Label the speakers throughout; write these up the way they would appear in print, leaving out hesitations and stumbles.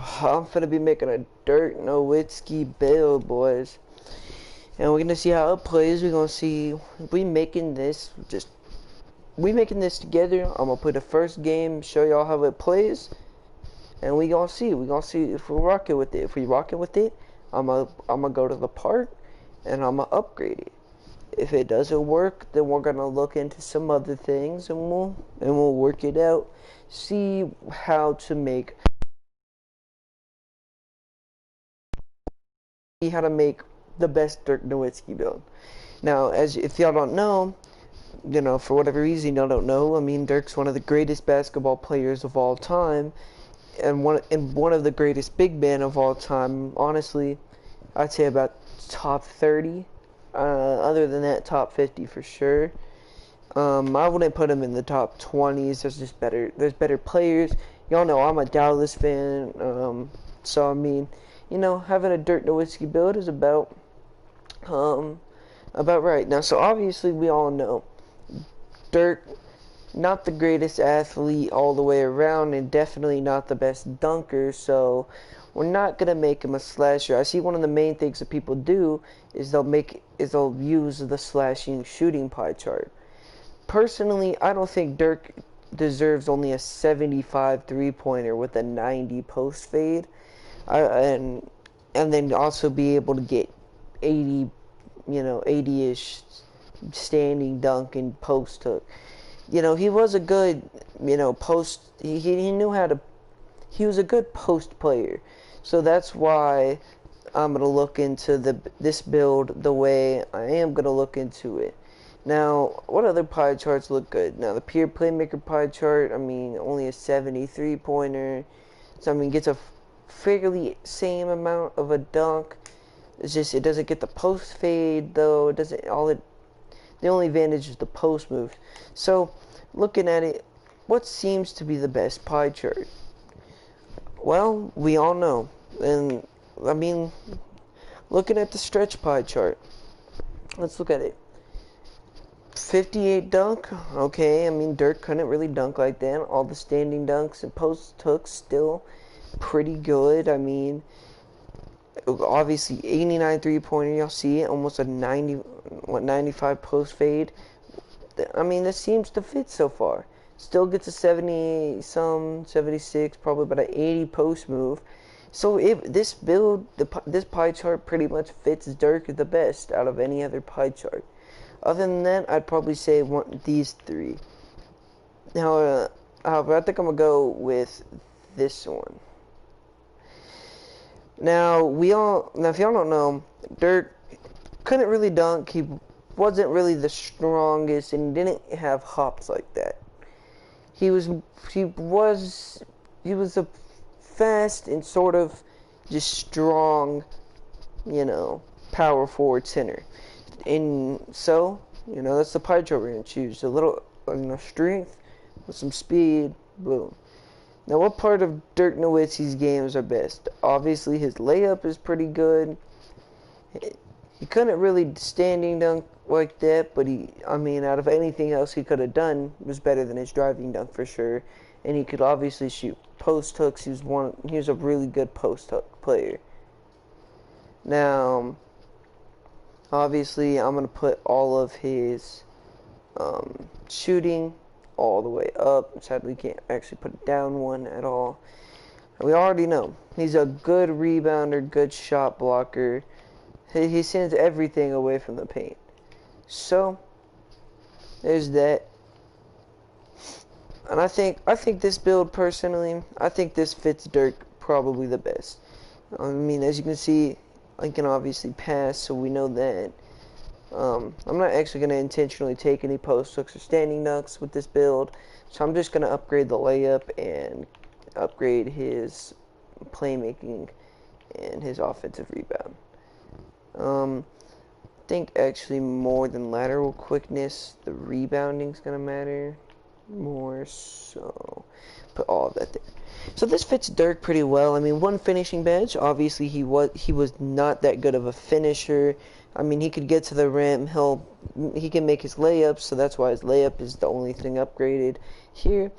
Speaker 1: I'm finna be making a Dirk Nowitzki build, boys. And we're gonna see how it plays. We're gonna see if we making this together. I'm gonna play the first game, show y'all how it plays, and we gonna see. We gonna see if we're rocking with it. If we rocking with it, I'm gonna go to the park and I'm gonna upgrade it. If it doesn't work, then we're gonna look into some other things and we'll work it out. See how to make the best Dirk Nowitzki build. Now, as if y'all don't know, for whatever reason y'all don't know, I mean, Dirk's one of the greatest basketball players of all time, and one of the greatest big men of all time. Honestly, I'd say about top 30. Other than that, top 50 for sure. I wouldn't put him in the top 20s. There's better players. Y'all know I'm a Dallas fan, so I mean, having a Dirk Nowitzki build is about right. Now, so obviously we all know Dirk, not the greatest athlete all the way around, and definitely not the best dunker, so we're not going to make him a slasher. I see one of the main things that people do is they'll use the slashing shooting pie chart. Personally, I don't think Dirk deserves only a 75 three-pointer with a 90 post fade. And then also be able to get 80-ish standing dunk and post hook. He was a good, post. He knew how to. He was a good post player, so that's why I'm gonna look into this build the way I am gonna look into it. Now, what other pie charts look good? Now, the pure playmaker pie chart. I mean, only a 73 pointer. So I mean, gets a fairly same amount of a dunk. It's just it doesn't get the post fade though. The only advantage is the post move. So looking at it, what seems to be the best pie chart? Well, we all know, and I mean, looking at the stretch pie chart, let's look at it. 58 dunk. Okay, I mean Dirk couldn't really dunk like that. All the standing dunks and post hooks still pretty good. I mean, obviously 89 three-pointer, y'all see it, almost a 95 post fade. I mean, this seems to fit so far. Still gets a 76, probably about an 80 post move. So if this build, this pie chart pretty much fits Dirk the best out of any other pie chart. Other than that, I'd probably say these three. Now, however, I think I'm gonna go with this one. Now, if y'all don't know, Dirk couldn't really dunk. He wasn't really the strongest and didn't have hops like that. He was a fast and sort of just strong, power forward center. And so, that's the pie chart we're going to choose. A little, strength with some speed, boom. Now, what part of Dirk Nowitzki's games are best? Obviously, his layup is pretty good. He couldn't really standing dunk like that, but out of anything else he could have done, was better than his driving dunk for sure. And he could obviously shoot post hooks. He was a really good post hook player. Now, obviously, I'm gonna put all of his shooting all the way up. Sadly, can't actually put it down one at all. We already know he's a good rebounder, good shot blocker. He sends everything away from the paint. So there's that. And I think this build personally, I think this fits Dirk probably the best. I mean, as you can see, I can obviously pass, so we know that. I'm not actually going to intentionally take any post hooks or standing dunks with this build, so I'm just going to upgrade the layup and upgrade his playmaking and his offensive rebound. I think actually more than lateral quickness, the rebounding is going to matter more, so put all of that there. So this fits Dirk pretty well. I mean, one finishing badge. Obviously, he was not that good of a finisher. I mean, he could get to the rim. He can make his layups, so that's why his layup is the only thing upgraded here.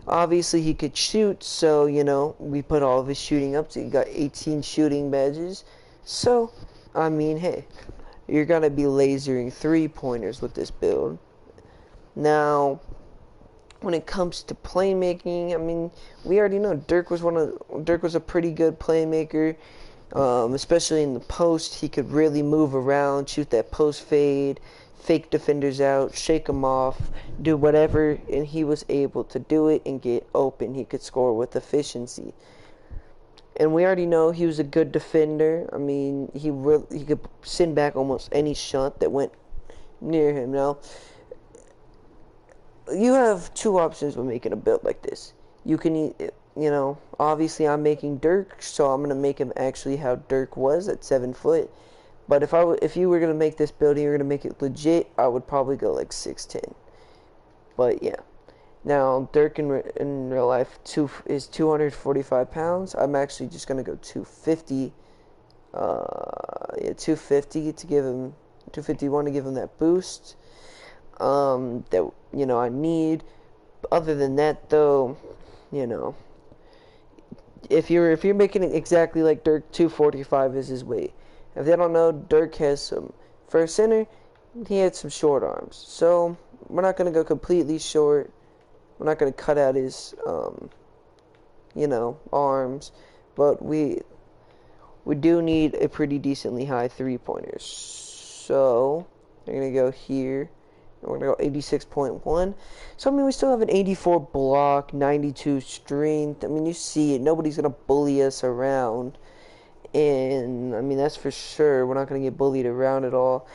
Speaker 1: Obviously, he could shoot, so, you know, we put all of his shooting up. So he got 18 shooting badges. So, I mean, hey, you're going to be lasering three-pointers with this build. Now, when it comes to playmaking, I mean, we already know Dirk was a pretty good playmaker, especially in the post. He could really move around, shoot that post fade, fake defenders out, shake them off, do whatever, and he was able to do it and get open. He could score with efficiency. And we already know he was a good defender. I mean, he could send back almost any shot that went near him. Now, you have two options when making a build like this. You can, you know, obviously I'm making Dirk, so I'm gonna make him actually how Dirk was at 7 foot. But if you were gonna make this build and you were gonna make it legit, I would probably go like 6'10". But yeah. Now Dirk in real life is 245 pounds. I'm actually just gonna go 250. Yeah, 250 to give him 251 to give him that boost. That, you know, I need. Other than that, though, you know, if you're making it exactly like Dirk, 245 is his weight. If they don't know, Dirk has some, for a center, he had some short arms. So we're not gonna go completely short. We're not gonna cut out his, you know, arms, but we do need a pretty decently high 3-pointers. So we're gonna go here. We're going to go 86.1. So, I mean, we still have an 84 block, 92 strength. I mean, you see it. Nobody's going to bully us around. And, I mean, that's for sure. We're not going to get bullied around at all.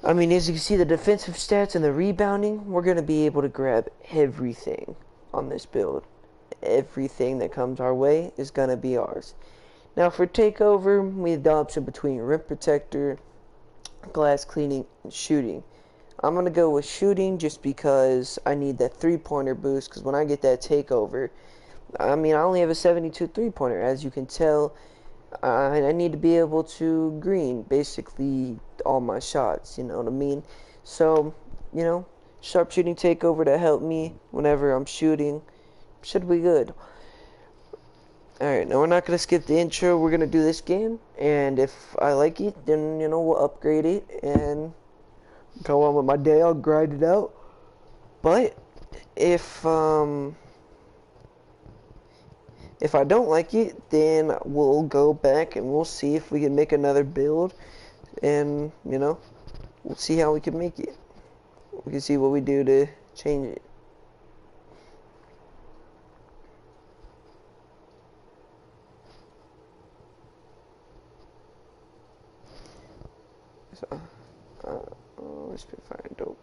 Speaker 1: I mean, as you can see, the defensive stats and the rebounding, we're going to be able to grab everything on this build. Everything that comes our way is going to be ours. Now, for takeover, we have the option between rim protector, glass cleaning, and shooting. I'm going to go with shooting just because I need that three-pointer boost, because when I get that takeover, I mean, I only have a 72 three-pointer. As you can tell, I need to be able to green basically all my shots, you know what I mean? So, you know, sharpshooting takeover to help me whenever I'm shooting should be good. Alright, now we're not going to skip the intro. We're going to do this game, and if I like it, then, you know, we'll upgrade it and go on with my day. I'll grind it out. But if I don't like it, then we'll go back and we'll see if we can make another build, and, you know, we'll see how we can make it. We can see what we do to change it. So, let's be fine, dope.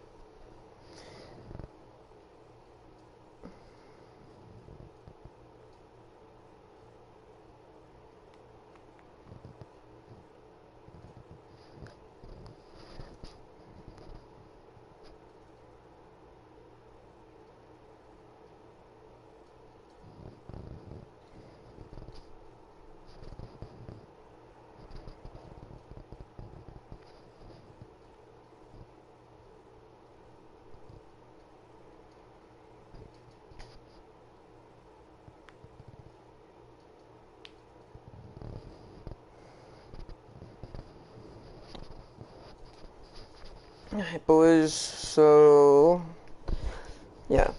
Speaker 1: Alright, boys, so yeah.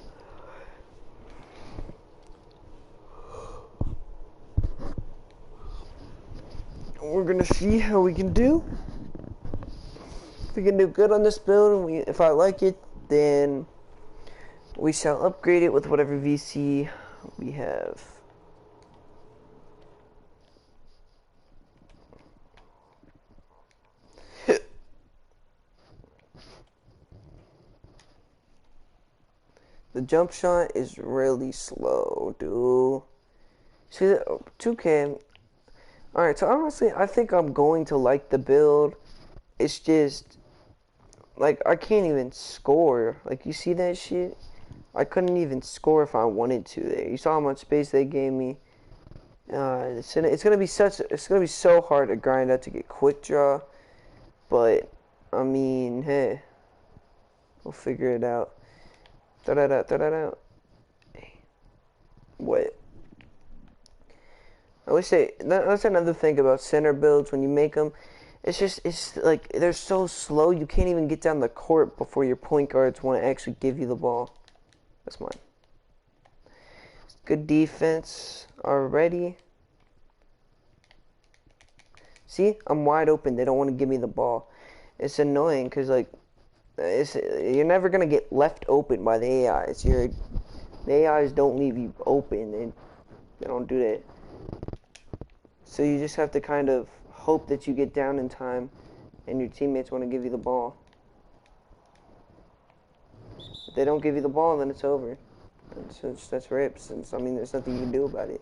Speaker 1: We're gonna see how we can do. If we can do good on this build, and if I like it, then we shall upgrade it with whatever VC we have. The jump shot is really slow, dude. See that 2K. Alright, so honestly, I think I'm going to like the build. It's just, like, I can't even score. Like, you see that shit? I couldn't even score if I wanted to there. You saw how much space they gave me. It's gonna be so hard to grind out to get quick draw. But, I mean, hey. We'll figure it out. Throw that out. What? I wish that's another thing about center builds when you make them. It's like they're so slow you can't even get down the court before your point guards want to actually give you the ball. That's mine. Good defense already. See, I'm wide open. They don't want to give me the ball. It's annoying because like you're never gonna get left open by the AIs. The AIs don't leave you open, and they don't do that. So you just have to kind of hope that you get down in time and your teammates want to give you the ball. If they don't give you the ball, then it's over. That's rips. I mean, there's nothing you can do about it.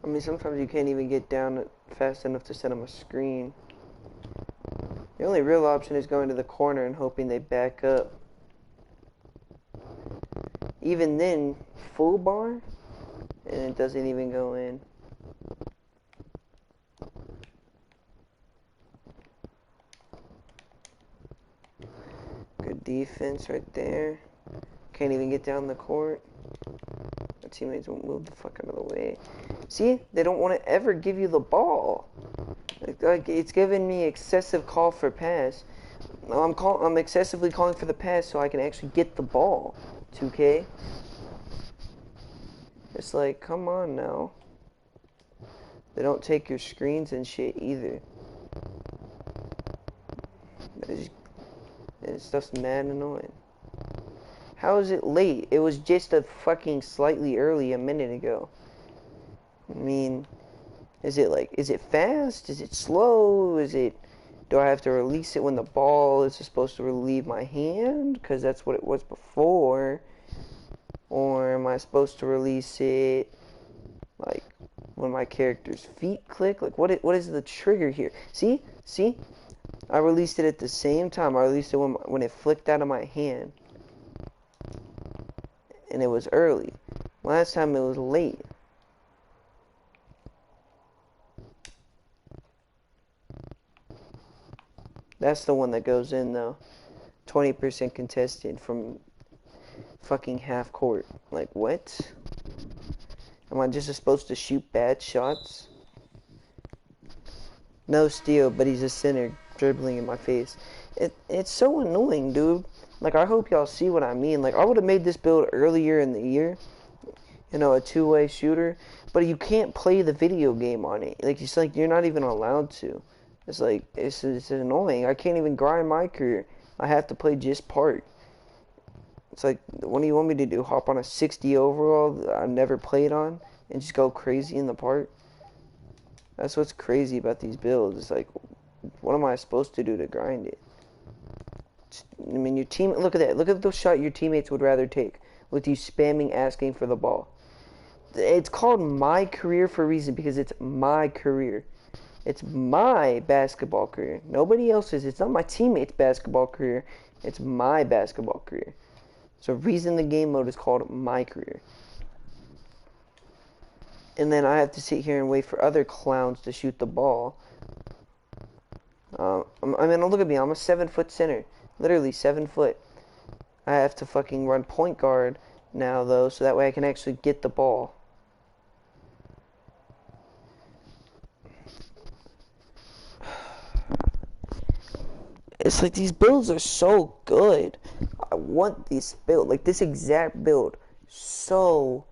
Speaker 1: I mean, sometimes you can't even get down fast enough to set them a screen. The only real option is going to the corner and hoping they back up. Even then, full bar, and it doesn't even go in. Good defense right there. Can't even get down the court. My teammates won't move the fuck out of the way. See, they don't want to ever give you the ball. Like it's giving me excessive call for pass. I'm excessively calling for the pass so I can actually get the ball. 2K. It's like, come on now. They don't take your screens and shit either. That stuff's mad annoying. How is it late? It was just a fucking slightly early a minute ago. I mean, is it fast? Is it slow? Do I have to release it when the ball is supposed to leave my hand? Because that's what it was before. Or am I supposed to release it, like, when my character's feet click? Like, what is the trigger here? See? I released it at the same time. I released it when it flicked out of my hand. And it was early. Last time it was late. That's the one that goes in, though. 20% contested from fucking half court. Like, what? Am I just supposed to shoot bad shots? No steal, but he's a center dribbling in my face. It's so annoying, dude. Like, I hope y'all see what I mean. Like, I would have made this build earlier in the year. You know, a two-way shooter. But you can't play the video game on it. Like, it's like you're not even allowed to. It's like, it's annoying. I can't even grind my career. I have to play just park. It's like, what do you want me to do? Hop on a 60 overall that I've never played on and just go crazy in the park? That's what's crazy about these builds. It's like, what am I supposed to do to grind it? I mean, look at that. Look at the shot your teammates would rather take with you spamming asking for the ball. It's called my career for a reason, because it's my career. It's my basketball career. Nobody else's. It's not my teammates' basketball career. It's my basketball career. So reason the game mode is called my career. And then I have to sit here and wait for other clowns to shoot the ball. I mean, look at me. I'm a 7-foot center. Literally 7 foot. I have to fucking run point guard now, though, so that way I can actually get the ball. It's like these builds are so good. I want this build, like this exact build, so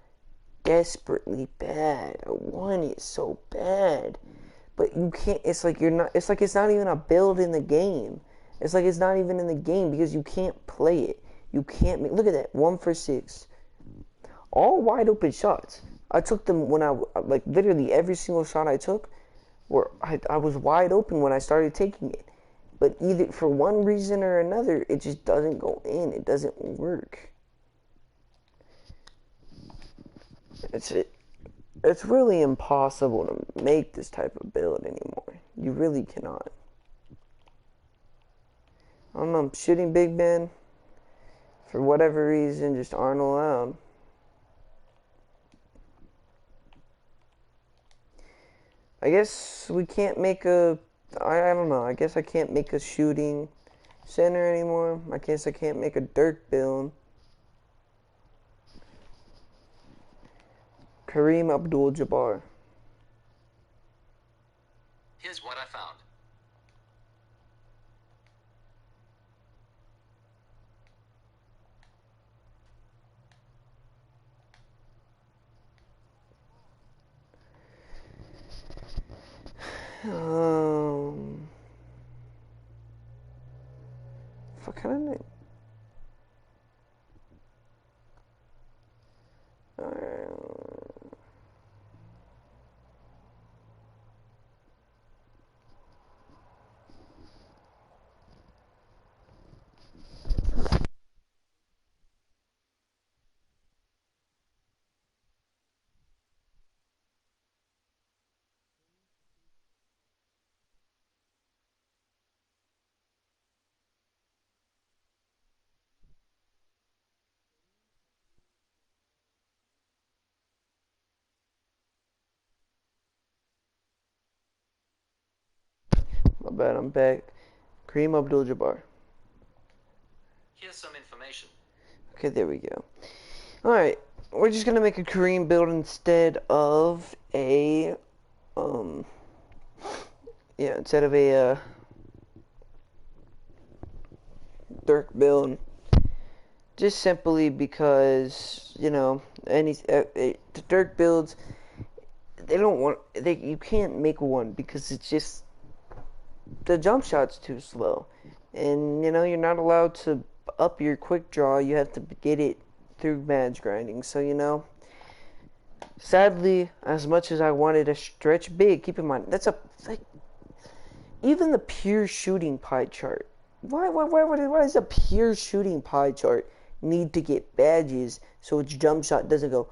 Speaker 1: desperately bad. I want it so bad. But you can't, it's like it's not even a build in the game. It's like it's not even in the game because you can't play it. You can't look at that, 1 for 6. All wide open shots. I took them when like literally every single shot I took, I was wide open when I started taking it. But either for one reason or another, it just doesn't go in. It doesn't work. It's really impossible to make this type of build anymore. You really cannot. I don't know, shooting big men, for whatever reason, just aren't allowed. I guess we can't make a. I don't know. I guess I can't make a shooting center anymore. I guess I can't make a Dirk build. Kareem Abdul-Jabbar.
Speaker 2: Here's what I found.
Speaker 1: What kind of name? My bad, I'm back. Kareem Abdul-Jabbar.
Speaker 2: Here's some information.
Speaker 1: Okay, there we go. Alright, we're just gonna make a Kareem build instead of a, instead of a, Dirk build. Just simply because, the Dirk builds, you can't make one because it's just, the jump shot's too slow. And, you're not allowed to up your quick draw, you have to get it through match grinding. So, sadly, as much as I wanted to stretch big, keep in mind, even the pure shooting pie chart. Why does a pure shooting pie chart need to get badges so its jump shot doesn't go?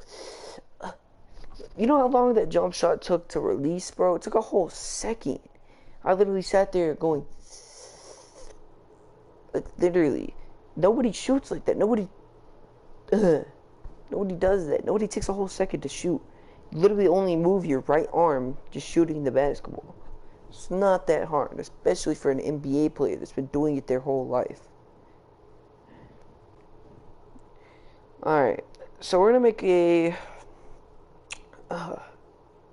Speaker 1: You know how long that jump shot took to release, bro? It took a whole second. I literally sat there going, like, literally, nobody shoots like that. Nobody does that. Nobody takes a whole second to shoot. You literally only move your right arm just shooting the basketball. It's not that hard, especially for an NBA player that's been doing it their whole life. Alright, so we're gonna make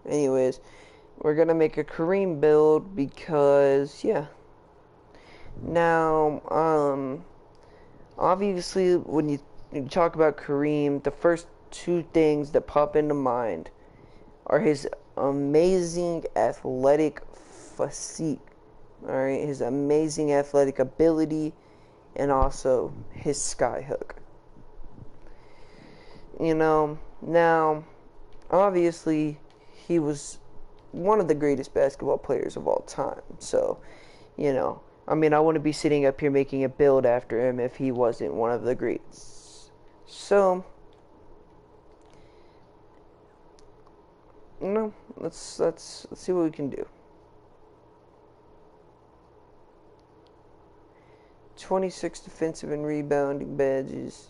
Speaker 1: anyways, we're gonna make a Kareem build because, yeah. Now, obviously, when you talk about Kareem, the first two things that pop into mind are his amazing athletic physique, alright, his amazing athletic ability, and also his skyhook. Now, obviously, he was one of the greatest basketball players of all time. So, I wouldn't be sitting up here making a build after him if he wasn't one of the greats. So, let's see what we can do. 26 defensive and rebounding badges.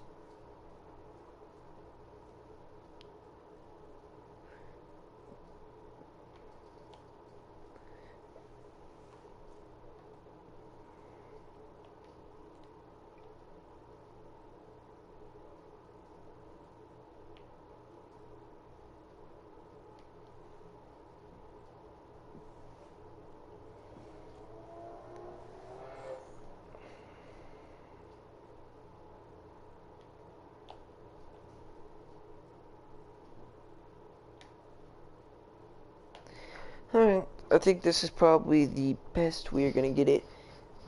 Speaker 1: Alright, I think this is probably the best we're gonna get it.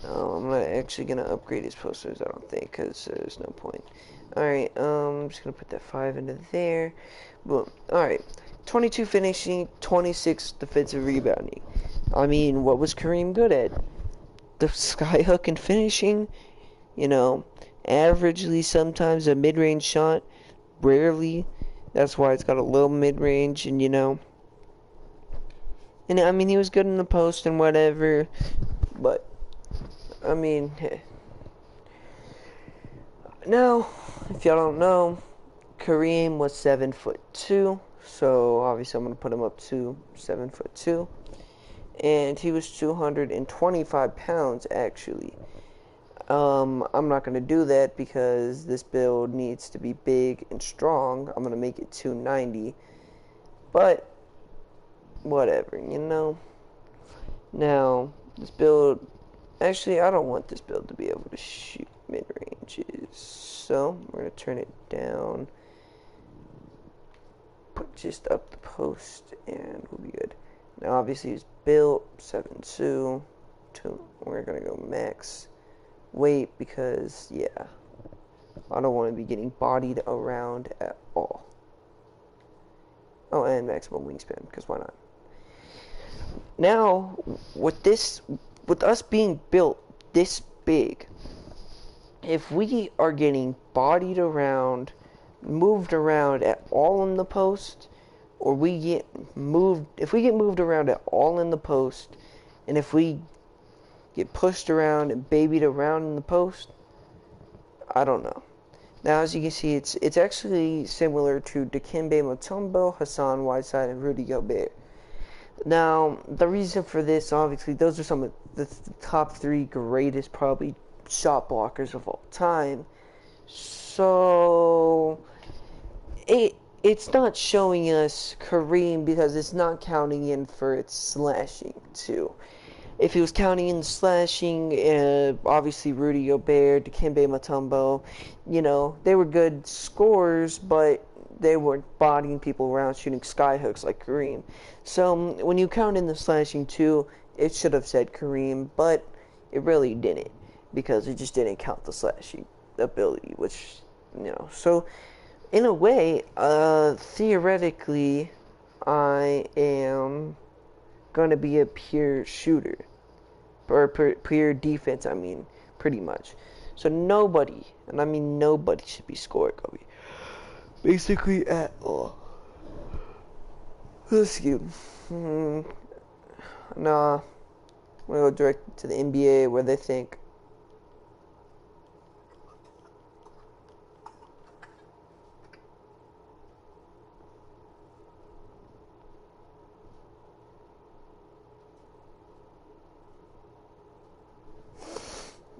Speaker 1: I'm not actually gonna upgrade his posters, I don't think, because there's no point. Alright, I'm just gonna put that 5 into there. Boom. Alright, 22 finishing, 26 defensive rebounding. What was Kareem good at? The skyhook and finishing, averagely sometimes a mid-range shot, rarely. That's why it's got a low mid-range, and he was good in the post and whatever, but, now, if y'all don't know, Kareem was 7'2", so obviously I'm going to put him up to 7'2". and he was 225 pounds actually. I'm not going to do that because this build needs to be big and strong. I'm going to make it 290, but whatever, you know. Now, this build, actually, I don't want this build to be able to shoot mid-ranges, so we're going to turn it down, put just up the post, and we'll be good. Now, obviously, it's built 7.2, we're going to go max weight because, yeah, I don't want to be getting bodied around at all. Oh, and maximum wingspan, because why not? Now, with us being built this big, if we are getting bodied around, moved around at all in the post, or if we get moved around at all in the post, and if we get pushed around and babied around in the post, I don't know. Now, as you can see, it's actually similar to Dikembe Mutombo, Hassan Whiteside, and Rudy Gobert. Now, the reason for this, obviously, those are some of the top 3 greatest, probably, shot blockers of all time. So, it's not showing us Kareem because it's not counting in for its slashing, too. If he was counting in the slashing, obviously Rudy Gobert, Dikembe Mutombo, you know, they were good scorers, but they weren't bodying people around shooting skyhooks like Kareem. So when you count in the slashing too, it should have said Kareem, but it really didn't because it just didn't count the slashing ability, which, you know. So in a way, theoretically, I am going to be a pure shooter. Or pure defense, I mean, pretty much. So nobody, and I mean nobody, should be scoring Kobe. Basically at all. Excuse me. Nah. I'm going to go direct to the NBA where they think.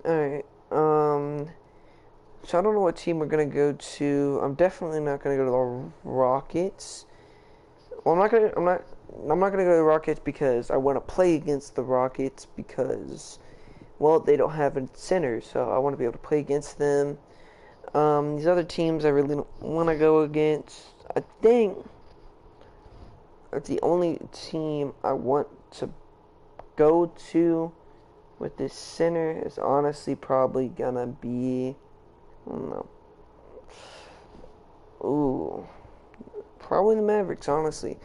Speaker 1: Alright. So I don't know what team we're going to go to. I'm definitely not going to go to the Rockets. Well, I'm not going to go to the Rockets because I want to play against the Rockets because, well, they don't have a center, so I want to be able to play against them. These other teams I really don't want to go against. I think the only team I want to go to with this center is honestly probably gonna be, I don't know. Ooh, probably the Mavericks, honestly.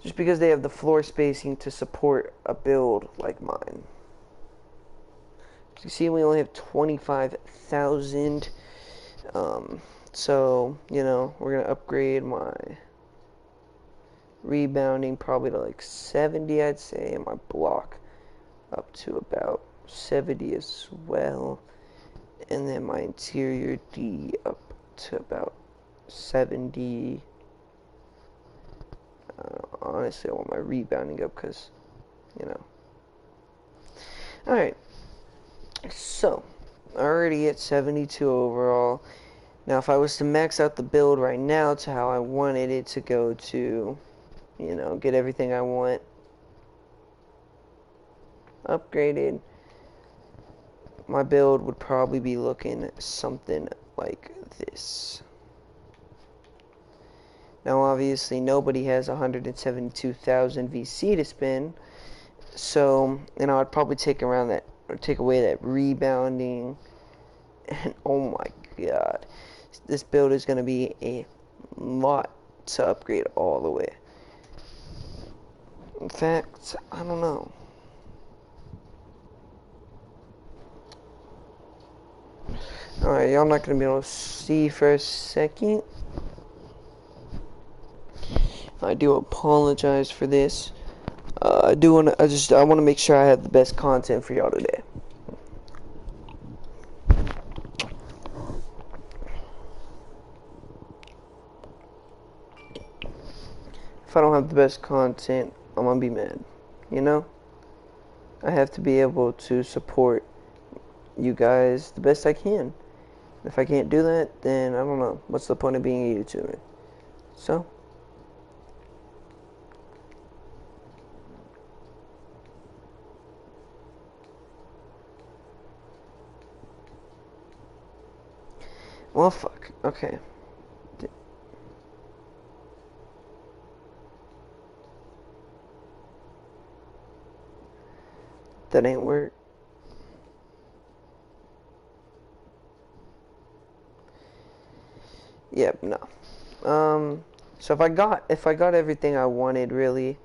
Speaker 1: Just because they have the floor spacing to support a build like mine. As you see, we only have 25,000. So, you know, we're going to upgrade my rebounding probably to like 70, I'd say, and my block up to about 70 as well. And then my interior D up to about 70. Honestly, I want my rebounding up because, you know. Alright. So, already at 72 overall. Now, if I was to max out the build right now to how I wanted it to go to, you know, get everything I want upgraded, my build would probably be looking something like this. Now, obviously, nobody has 172,000 VC to spend, so, you know, I'd probably take away that rebounding, and oh my god, this build is going to be a lot to upgrade all the way. In fact, I don't know. Alright, y'all not going to be able to see for a second. I do apologize for this. I want to make sure I have the best content for y'all today. If I don't have the best content, I'm gonna be mad, you know? I have to be able to support you guys the best I can. If I can't do that, then I don't know. What's the point of being a YouTuber? So, well, fuck. Okay. That ain't work. Yep, no. So if I got everything I wanted, really,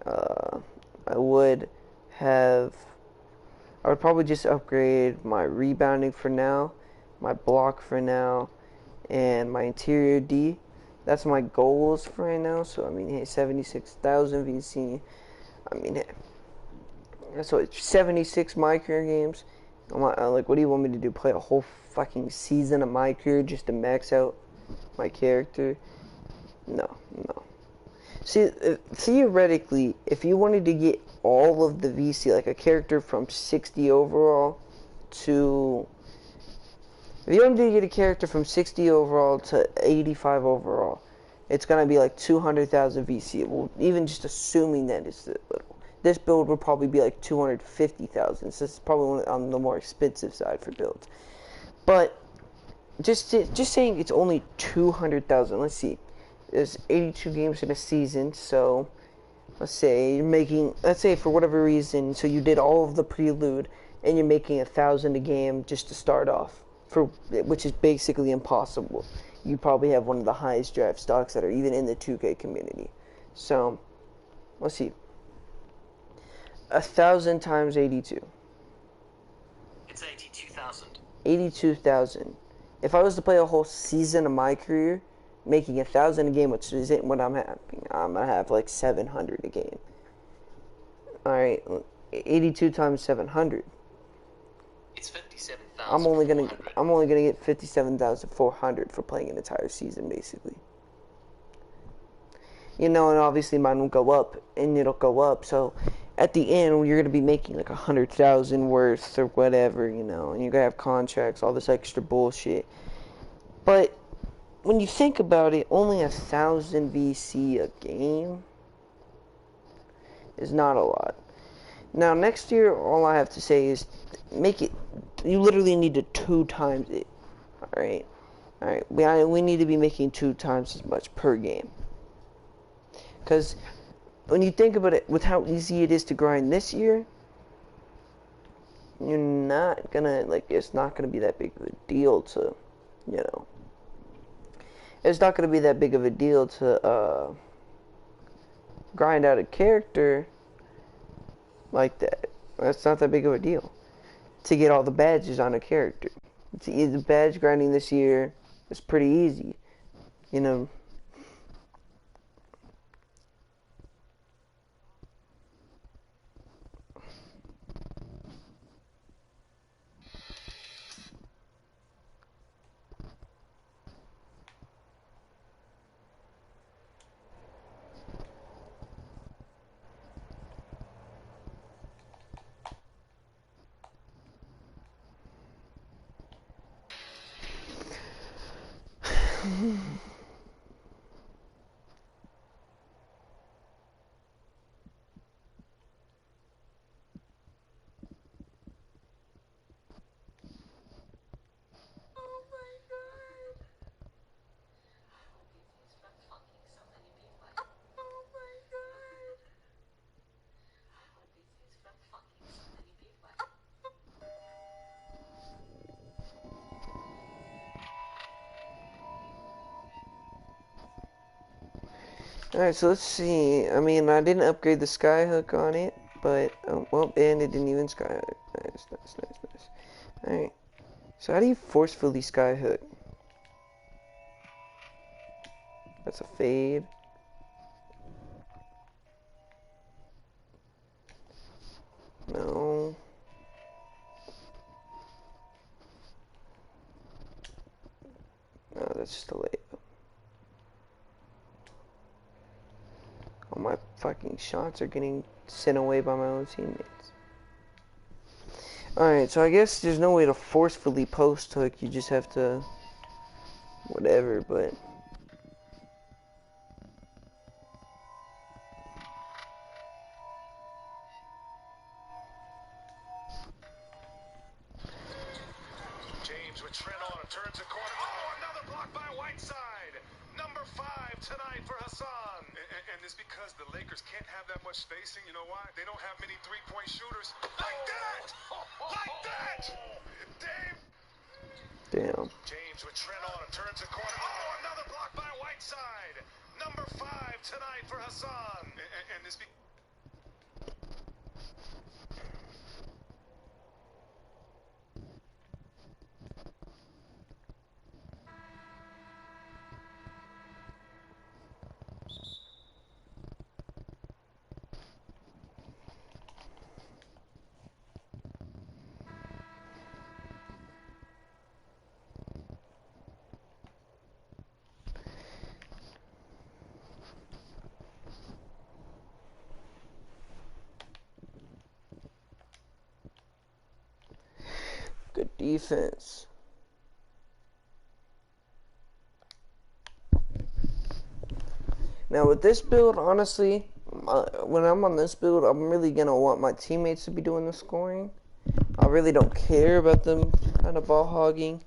Speaker 1: uh, I would have. I would probably just upgrade my rebounding for now, my block for now, and my interior D. That's my goals for right now. So I mean, hey, 76,000 VC. I mean, hey, that's what 76 my career games. Like, what do you want me to do? Play a whole fucking season of my career just to max out my character? No, no. See, theoretically, if you wanted to get all of the VC, like a character from 60 overall to. If you wanted to get a character from 60 overall to 85 overall, it's going to be like 200,000 VC. Well, even just assuming that is the little. This build would probably be like 250,000. So this is probably on the more expensive side for builds. But just saying it's only 200,000. Let's see. There's 82 games in a season, so let's say you're making, let's say for whatever reason, so you did all of the prelude and you're making 1,000 a game just to start off, for which is basically impossible. You probably have one of the highest draft stocks that are even in the 2K community. So let's see. 1,000 times 82.
Speaker 2: It's 82,000.
Speaker 1: 82,000. If I was to play a whole season of my career, making 1,000 a game, which isn't what I'm having, I'm gonna have like 700 a game. All right, 82 times 700.
Speaker 2: It's 57,000.
Speaker 1: I'm only gonna get 57,400 for playing an entire season, basically. You know, and obviously mine will go up, and it'll go up. So at the end, you're gonna be making like 100,000 worth or whatever, you know, and you're gonna have contracts, all this extra bullshit. But when you think about it, only 1,000 VC a game is not a lot. Now, next year, all I have to say is make it. You literally need to 2 times it. Alright? Alright. We need to be making 2 times as much per game. Because when you think about it, with how easy it is to grind this year, you're not gonna, like, it's not gonna be that big of a deal to, you know. It's not gonna be that big of a deal to, grind out a character like that. That's not that big of a deal. To get all the badges on a character. The badge grinding this year is pretty easy. You know. Alright, so let's see. I mean, I didn't upgrade the skyhook on it, but, well, and it didn't even skyhook. Nice, nice, nice, nice. Alright. So how do you forcefully skyhook? That's a fade. No. No, that's just a layup. All my fucking shots are getting sent away by my own teammates. Alright, so I guess there's no way to forcefully post hook. You just have to... whatever, but...
Speaker 3: James with Trent on him, turns the corner. Oh, another block by Whiteside. Number 5 tonight for Hassan. And it's because the Lakers can't have that much spacing. You know why? They don't have many three-point shooters. Like that! Like that! Dave!
Speaker 1: Damn.
Speaker 3: James with Trent on him, turns the corner. Oh, another block by Whiteside. Number 5 tonight for Hassan. And it's because...
Speaker 1: Good defense. Now with this build, honestly, when I'm on this build, I'm really going to want my teammates to be doing the scoring. I really don't care about them kind of ball hogging.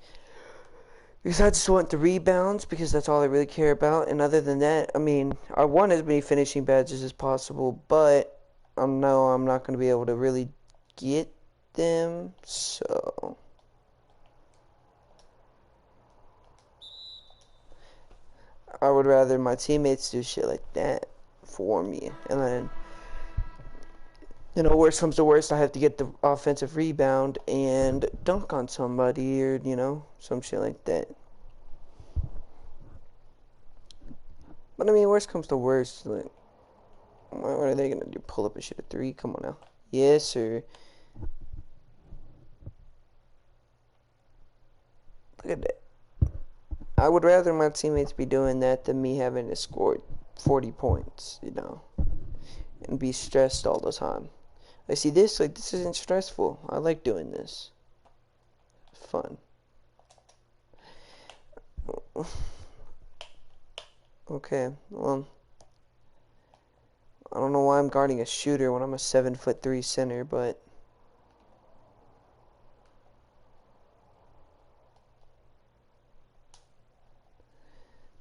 Speaker 1: Because I just want the rebounds, because that's all I really care about. And other than that, I mean, I want as many finishing badges as possible, but I know I'm not going to be able to really get them, so... I would rather my teammates do shit like that for me. And then, you know, worst comes to worst, I have to get the offensive rebound and dunk on somebody or, you know, some shit like that. But I mean, worst comes to worst, like, what are they gonna do? Pull up and shoot a 3? Come on now. Yes, sir. Look at that. I would rather my teammates be doing that than me having to score 40 points, you know, and be stressed all the time. I see this, like, this isn't stressful. I like doing this. It's fun. Okay, well, I don't know why I'm guarding a shooter when I'm a 7'3" center, but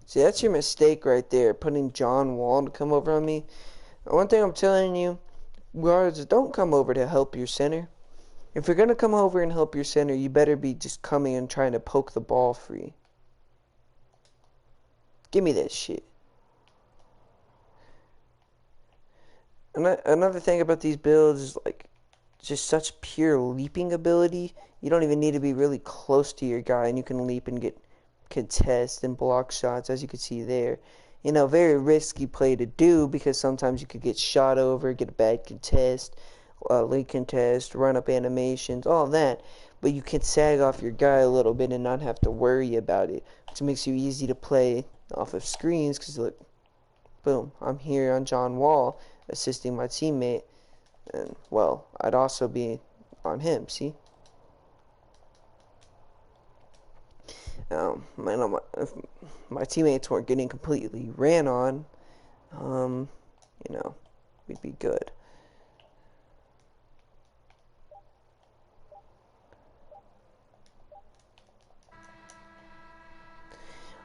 Speaker 1: see, that's your mistake right there, putting John Wall to come over on me. One thing I'm telling you, guards, don't come over to help your center. If you're going to come over and help your center, you better be just coming and trying to poke the ball free. Give me that shit. Another thing about these builds is, like, just such pure leaping ability. You don't even need to be really close to your guy, and you can leap and get contest and block shots, as you can see there. You know, very risky play to do, because sometimes you could get shot over, get a bad contest, late contest, run up animations, all that. But you can sag off your guy a little bit and not have to worry about it, which makes you easy to play off of screens, because look, boom, I'm here on John Wall assisting my teammate, and well, I'd also be on him, see? If my teammates weren't getting completely ran on, you know, we'd be good.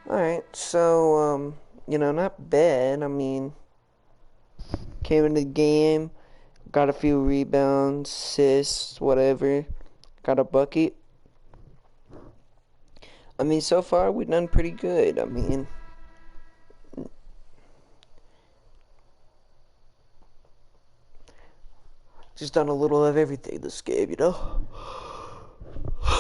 Speaker 1: Alright, so, you know, not bad. I mean, came into the game, got a few rebounds, assists, whatever, got a bucket. I mean, so far we've done pretty good. I mean, just done a little of everything this game, you know?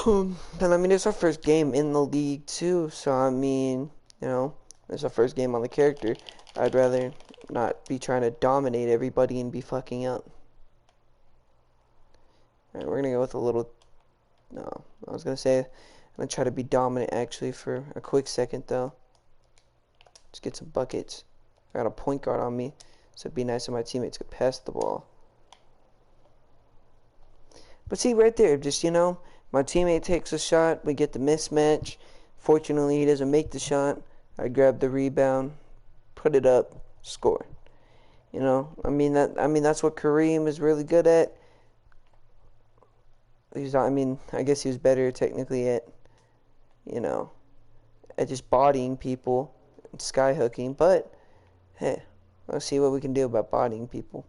Speaker 1: And I mean, it's our first game in the league, too. So, I mean, you know, it's our first game on the character. I'd rather not be trying to dominate everybody and be fucking up. Alright, we're gonna go with a little... No, I was gonna say, I'm gonna try to be dominant, actually, for a quick second, though. Just get some buckets. I got a point guard on me, so it'd be nice if my teammates could pass the ball. But see, right there, just, my teammate takes a shot, we get the mismatch. Fortunately, he doesn't make the shot. I grab the rebound, put it up, score. That's what Kareem is really good at. I guess he was better technically at, at just bodying people and skyhooking. But hey, let's see what we can do about bodying people.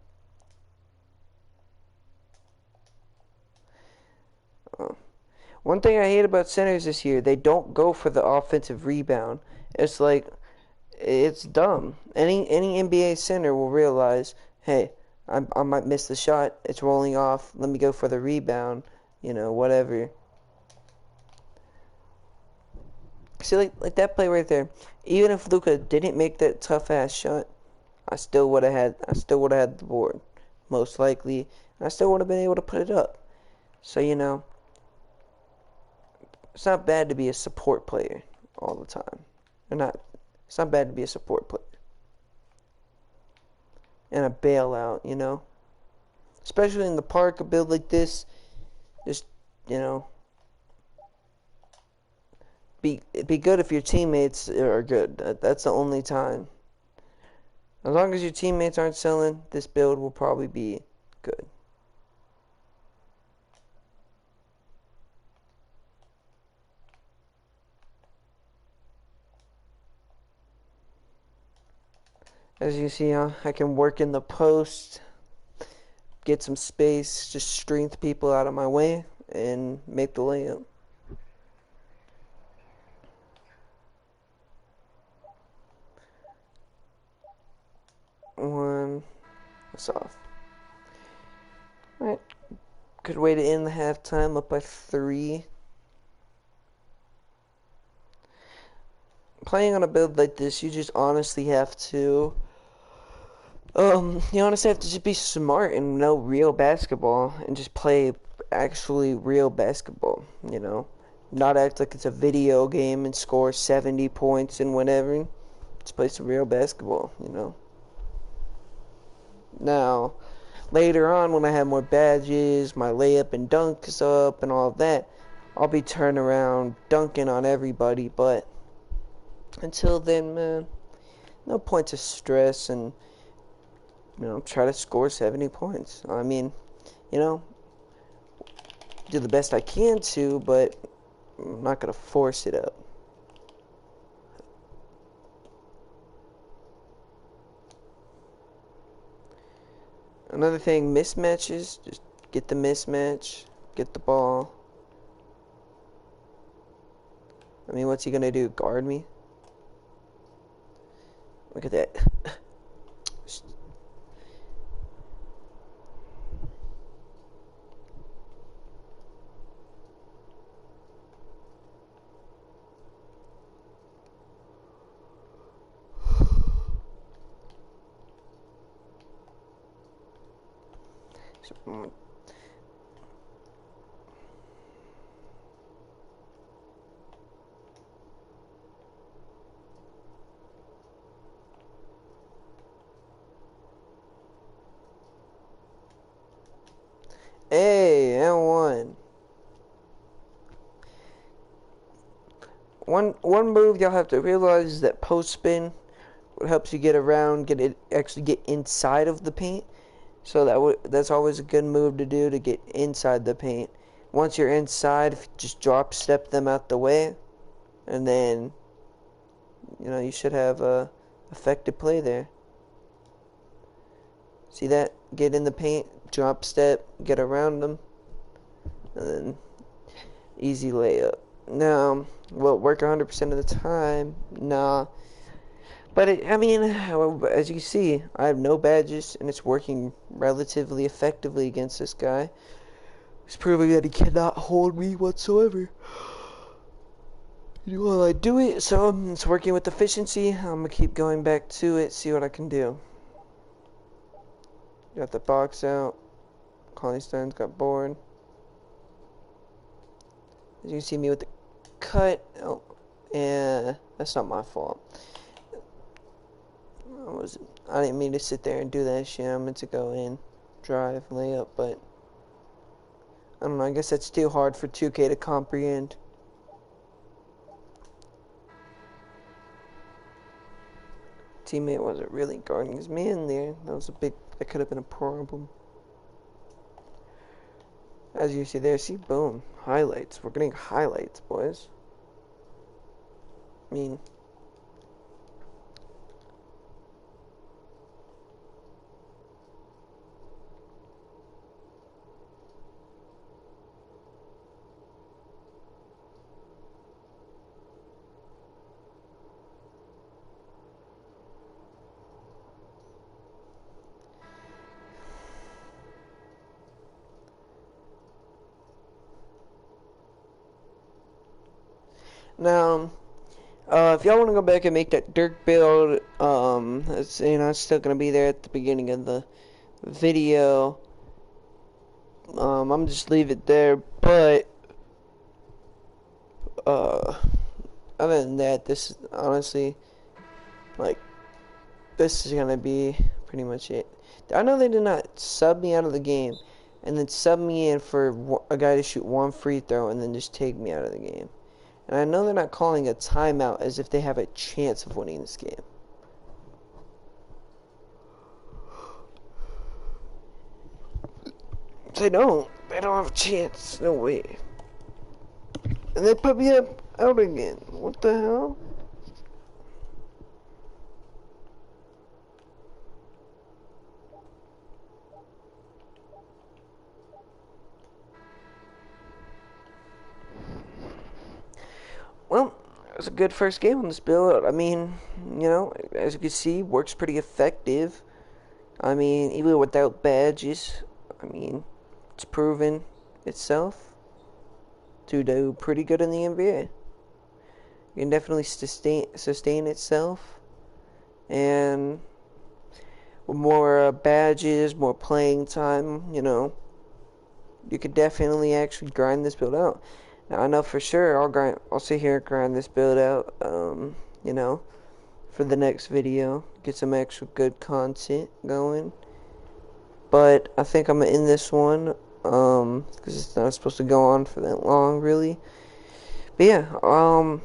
Speaker 1: One thing I hate about centers this year, they don't go for the offensive rebound. It's like, it's dumb. Any NBA center will realize, hey, I might miss the shot. It's rolling off. Let me go for the rebound. Whatever. See, like that play right there. Even if Luka didn't make that tough ass shot, I still would have had the board, most likely. And I still would have been able to put it up. So it's not bad to be a support player all the time. It's not bad to be a support player. And a bailout, Especially in the park, a build like this, just, be good if your teammates are good. That's the only time. As long as your teammates aren't selling, this build will probably be good. As you see, I can work in the post, get some space, just strength people out of my way, and make the layup. One, that's off. Alright, good way to end the halftime, up by 3. Playing on a build like this, you just honestly have to you honestly have to just be smart and know real basketball and just play actually real basketball, Not act like it's a video game and score 70 points and whatever. Just play some real basketball, Now, later on when I have more badges, my layup and dunk is up and all of that, I'll be turning around dunking on everybody, but until then, man, no point to stress and try to score 70 points. Do the best I can to, but I'm not going to force it up. Another thing, mismatches. Just get the mismatch, get the ball. What's he going to do? Guard me? Look at that. Hey, and one move y'all have to realize is that post spin helps you get around, actually get inside of the paint. So that's always a good move to do, to get inside the paint. Once you're inside, just drop step them out the way, and then you should have a effective play there. See that? Get in the paint, drop step, get around them, and then easy layup. Now, will it work 100% of the time? Nah. But as you see, I have no badges, and it's working relatively effectively against this guy. He's proving that he cannot hold me whatsoever. While I do it, so it's working with efficiency. I'm going to keep going back to it, see what I can do. Got the box out. Conley Stearns got bored. As you can see me with the cut. Oh, yeah, that's not my fault. I didn't mean to sit there and do that shit. I meant to go in, drive, layup, but I don't know, I guess that's too hard for 2K to comprehend. Teammate wasn't really guarding his man there. That could have been a problem. As you see there, see, boom, highlights. We're getting highlights, boys. I mean, now, if y'all want to go back and make that Dirk build, it's, it's still going to be there at the beginning of the video. I'm just leave it there, but, other than that, this, honestly, like, this is going to be pretty much it. I know they did not sub me out of the game, and then sub me in for a guy to shoot one free throw, and then just take me out of the game. And I know they're not calling a timeout as if they have a chance of winning this game. They don't. They don't have a chance. No way. And they put me up out again. What the hell? Well, it was a good first game on this build. I mean, as you can see, works pretty effective. I mean, even without badges, I mean, it's proven itself to do pretty good in the NBA. It can definitely sustain itself, and with more badges, more playing time, you could definitely actually grind this build out. Now, I know for sure I'll sit here and grind this build out, for the next video, get some actual good content going. But I think I'm gonna end this one, because it's not supposed to go on for that long, really. But yeah, I'll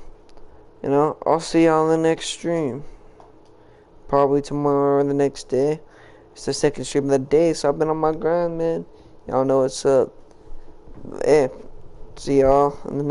Speaker 1: see y'all on the next stream. Probably tomorrow or the next day. It's the second stream of the day, so I've been on my grind, man. Y'all know what's up. Yeah, see y'all in the next